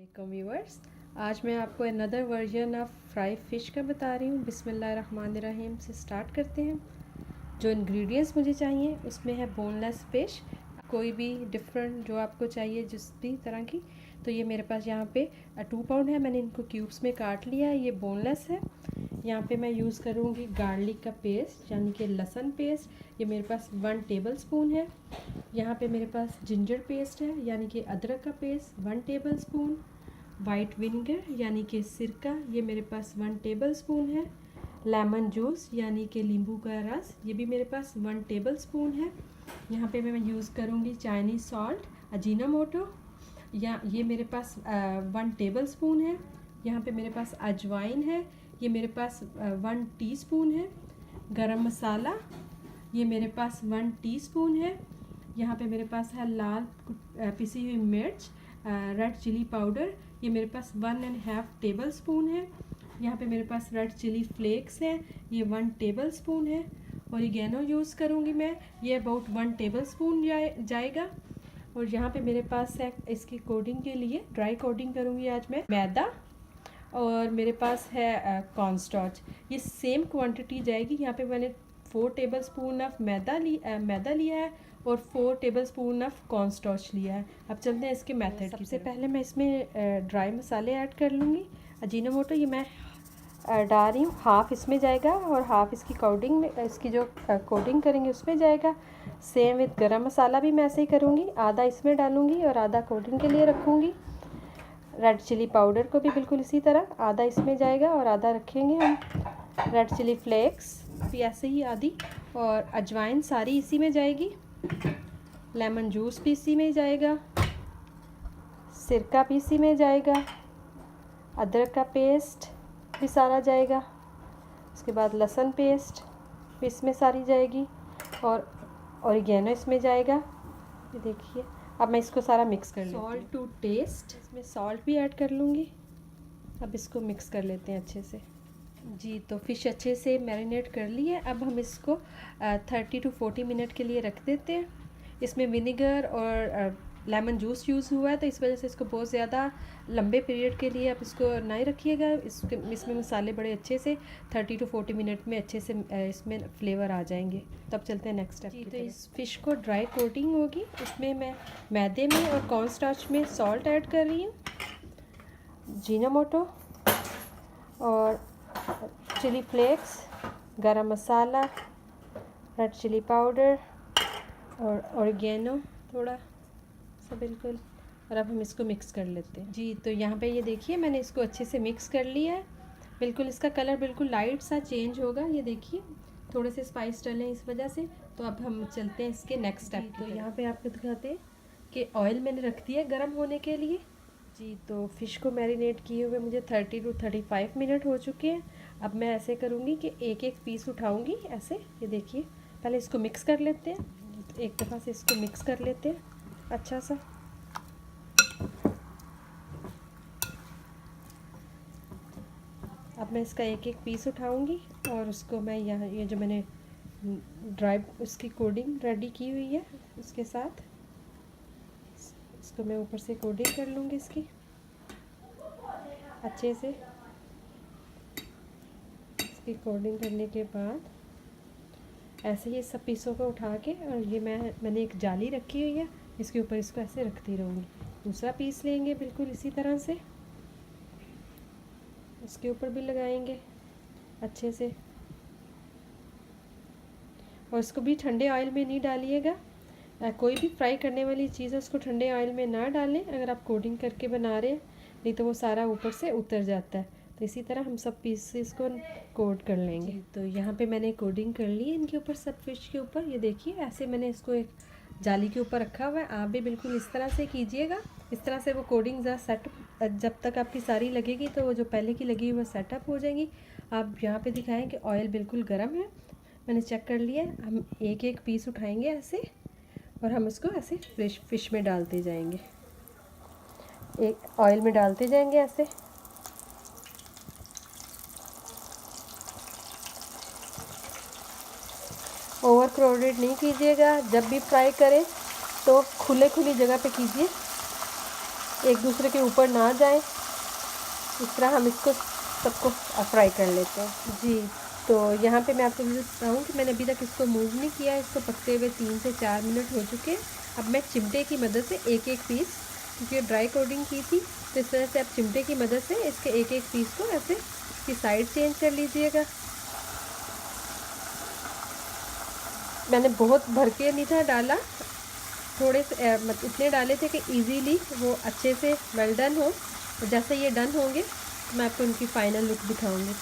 वालेकुम व्यूअर्स। आज मैं आपको another version of fry fish का बता रही हूँ। बिस्मिल्लाहिर्रहमानिर्रहीम से स्टार्ट करते हैं। जो इंग्रेडिएंट्स मुझे चाहिए उसमें है बोनलेस फ़िश, कोई भी डिफरेंट जो आपको चाहिए जिस भी तरह की। तो ये मेरे पास यहाँ पे 2 पाउंड है, मैंने इनको क्यूब्स में काट लिया है, ये बोनलेस है। यहाँ पे मैं यूज़ करूँगी गार्लिक का पेस्ट यानी कि लहसुन पेस्ट, ये मेरे पास 1 टेबल स्पून है। यहाँ पे मेरे पास जिंजर पेस्ट है यानी कि अदरक का paste 1 table spoon. White vinegar यानी कि सिरका, ये मेरे पास 1 टेबल स्पून है। लेमन जूस यानी कि नींबू का रस, ये भी मेरे पास 1 टेबल स्पून है। यहाँ पे मैं यूज़ करूँगी चाइनीज़ सॉल्ट अजीनोमोटो, या ये मेरे पास 1 टेबल स्पून है। यहाँ पे मेरे पास अजवाइन है, ये मेरे पास 1 टीस्पून है। गरम मसाला ये मेरे पास 1 टीस्पून है। यहाँ पे मेरे पास है लाल पिसी हुई मिर्च, रेड चिली पाउडर, ये मेरे पास 1.5 टेबल स्पून है। यहाँ पे मेरे पास रेड चिली फ्लेक्स है, ये 1 टेबल स्पून है। ओरिगेनो यूज़ करूँगी मैं, ये अबाउट 1 टेबल स्पून जाएगा। और यहाँ पे मेरे पास है इसकी कोटिंग के लिए, ड्राई कोटिंग करूँगी आज मैं, मैदा, और मेरे पास है कॉर्नस्टार्च, ये सेम क्वांटिटी जाएगी। यहाँ पे मैंने 4 टेबल स्पून ऑफ मैदा लिया है और 4 टेबल स्पून ऑफ कॉर्नस्टार्च लिया है। अब चलते हैं इसके मेथड की। सबसे पहले मैं इसमें ड्राई मसाले ऐड कर लूँगी। अजीनोमोटो ये मैं डाल रही हूँ, हाफ़ इसमें जाएगा और हाफ़ इसकी कोटिंग में, इसकी जो कोटिंग करेंगे उसमें जाएगा। सेम विद गरम मसाला भी मैं ऐसे ही करूँगी, आधा इसमें डालूँगी और आधा कोटिंग के लिए रखूँगी। रेड चिली पाउडर को भी बिल्कुल इसी तरह, आधा इसमें जाएगा और आधा रखेंगे हम। रेड चिली फ्लेक्स भी ऐसे ही आधी, और अजवाइन सारी इसी में जाएगी। लेमन जूस भी इसी में जाएगा, सिरका भी इसी में जाएगा, अदरक का पेस्ट भी सारा जाएगा। उसके बाद लहसुन पेस्ट भी इसमें सारी जाएगी और ओरिगेनो इसमें जाएगा। ये देखिए, अब मैं इसको सारा मिक्स कर लेती हूँ। सॉल्ट टू टेस्ट, इसमें सॉल्ट भी ऐड कर लूँगी। अब इसको मिक्स कर लेते हैं अच्छे से। जी, तो फ़िश अच्छे से मैरिनेट कर ली है। अब हम इसको 30 to 40 मिनट के लिए रख देते हैं। इसमें विनेगर और लेमन जूस यूज़ हुआ है, तो इस वजह से इसको बहुत ज़्यादा लंबे पीरियड के लिए आप इसको नहीं रखिएगा। इसमें मसाले बड़े अच्छे से 30 to 40 मिनट में अच्छे से इसमें फ्लेवर आ जाएंगे। तब चलते हैं नेक्स्ट स्टेप की। तो इस फ़िश को ड्राई कोटिंग होगी, उसमें मैं मैदे में और कॉर्नस्टार्च में सॉल्ट ऐड कर रही हूँ, अजीनोमोटो और चिली फ्लेक्स, गरम मसाला, रेड चिली पाउडर और ओरिगेनो थोड़ा सा बिल्कुल। और अब हम इसको मिक्स कर लेते हैं। जी, तो यहाँ पे ये देखिए मैंने इसको अच्छे से मिक्स कर लिया है। बिल्कुल इसका कलर बिल्कुल लाइट सा चेंज होगा, ये देखिए थोड़े से स्पाइस डले इस वजह से। तो अब हम चलते हैं इसके नेक्स्ट स्टेप। तो यहाँ पे आपको दिखाते हैं कि ऑयल मैंने रख दिया है गर्म होने के लिए। जी, तो फ़िश को मैरिनेट किए हुए मुझे 30 to 35 मिनट हो चुके हैं। अब मैं ऐसे करूँगी कि एक एक पीस उठाऊँगी ऐसे, ये देखिए। पहले इसको मिक्स कर लेते हैं, एक दफ़ा से इसको मिक्स कर लेते हैं अच्छा सा। अब मैं इसका एक एक पीस उठाऊँगी और उसको मैं यहाँ, ये जो मैंने ड्राई उसकी कोटिंग रेडी की हुई है उसके साथ इसको मैं ऊपर से कोटिंग कर लूँगी इसकी अच्छे से। इसकी कोटिंग करने के बाद ऐसे ही सब पीसों को उठा के, और ये मैंने एक जाली रखी हुई है, इसके ऊपर इसको ऐसे रखती रहूँगी। दूसरा पीस लेंगे बिल्कुल इसी तरह से, इसके ऊपर भी लगाएंगे अच्छे से। और इसको भी ठंडे ऑयल में नहीं डालिएगा, कोई भी फ्राई करने वाली चीज़ है उसको ठंडे ऑयल में ना डालें अगर आप कोटिंग करके बना रहे हैं, नहीं तो वो सारा ऊपर से उतर जाता है। तो इसी तरह हम सब पीसेस को कोट कर लेंगे। तो यहाँ पे मैंने कोटिंग कर ली है इनके ऊपर, सब फिश के ऊपर। ये देखिए ऐसे मैंने इसको एक जाली के ऊपर रखा हुआ है। आप भी बिल्कुल इस तरह से कीजिएगा, इस तरह से वो कोटिंग ज़रा सेट, जब तक आपकी सारी लगेगी तो वो जो पहले की लगी हुई वो सेटअप हो जाएंगी। आप यहाँ पे दिखाएं कि ऑयल बिल्कुल गर्म है, मैंने चेक कर लिया। हम एक एक पीस उठाएंगे ऐसे और हम इसको ऐसे फ़िश में डालते जाएंगे, एक ऑयल में डालते जाएंगे ऐसे। ओवर क्राउडेड नहीं कीजिएगा, जब भी फ्राई करें तो खुली जगह पे कीजिए, एक दूसरे के ऊपर ना जाए, इस तरह हम इसको सबको फ्राई कर लेते हैं जी। तो यहाँ पे मैं आपको बताऊँ कि मैंने अभी तक इसको मूव नहीं किया, इसको पकते हुए 3 से 4 मिनट हो चुके हैं। अब मैं चिमटे की मदद से एक एक पीस, क्योंकि ड्राई कोटिंग की थी तो इस तरह से आप चिमटे की मदद से इसके एक एक पीस को ऐसे इसकी साइड चेंज कर लीजिएगा। मैंने बहुत भर के नहीं था डाला, थोड़े से इतने डाले थे कि इजीली वो अच्छे से वेल डन हो। और जैसे ये डन होंगे तो मैं आपको इनकी फ़ाइनल लुक दिखाऊंगी।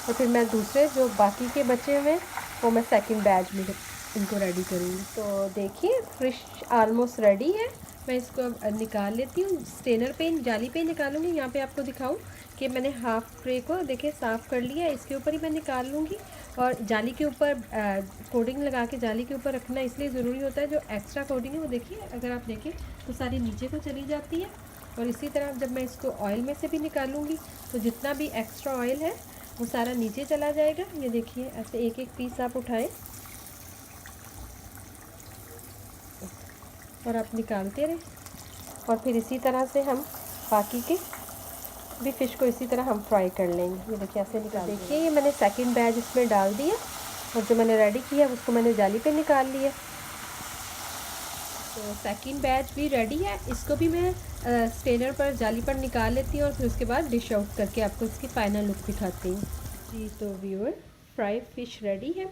तो फिर मैं दूसरे जो बाकी के बचे हुए वो मैं सेकंड बैच में इनको रेडी करूँगी। तो देखिए फिश ऑलमोस्ट रेडी है। मैं इसको अब निकाल लेती हूँ, स्टेनर पे जाली पे निकालूंगी। यहाँ पे आपको दिखाऊं कि मैंने हाफ ट्रे को देखिए साफ़ कर लिया, इसके ऊपर ही मैं निकाल लूँगी। और जाली के ऊपर कोटिंग लगा के जाली के ऊपर रखना इसलिए ज़रूरी होता है, जो एक्स्ट्रा कोटिंग है वो देखिए अगर आप देखें तो सारी नीचे को चली जाती है। और इसी तरह जब मैं इसको ऑयल में से भी निकालूँगी तो जितना भी एक्स्ट्रा ऑयल है वो सारा नीचे चला जाएगा। ये देखिए ऐसे एक एक पीस आप उठाएं और आप निकालते रहें। और फिर इसी तरह से हम बाकी के भी फ़िश को इसी तरह हम फ्राई कर लेंगे। ये देखिए ऐसे निकाल, देखिए ये मैंने सेकंड बैच इसमें डाल दिया और जो मैंने रेडी किया उसको मैंने जाली पे निकाल लिया। तो सेकंड बैच भी रेडी है, इसको भी मैं स्टेनर पर जाली पर निकाल लेती हूँ और फिर उसके बाद डिश आउट करके आपको इसकी फ़ाइनल लुक दिखाती हूँ जी। तो व्यूअर फ्राई फ़िश रेडी है,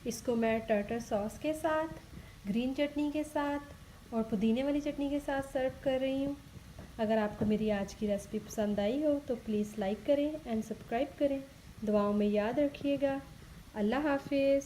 इसको मैं टर्टर सॉस के साथ, ग्रीन चटनी के साथ और पुदीने वाली चटनी के साथ सर्व कर रही हूँ। अगर आपको मेरी आज की रेसिपी पसंद आई हो तो प्लीज़ लाइक करें एंड सब्सक्राइब करें। दुआओं में याद रखिएगा। अल्लाह हाफिज़।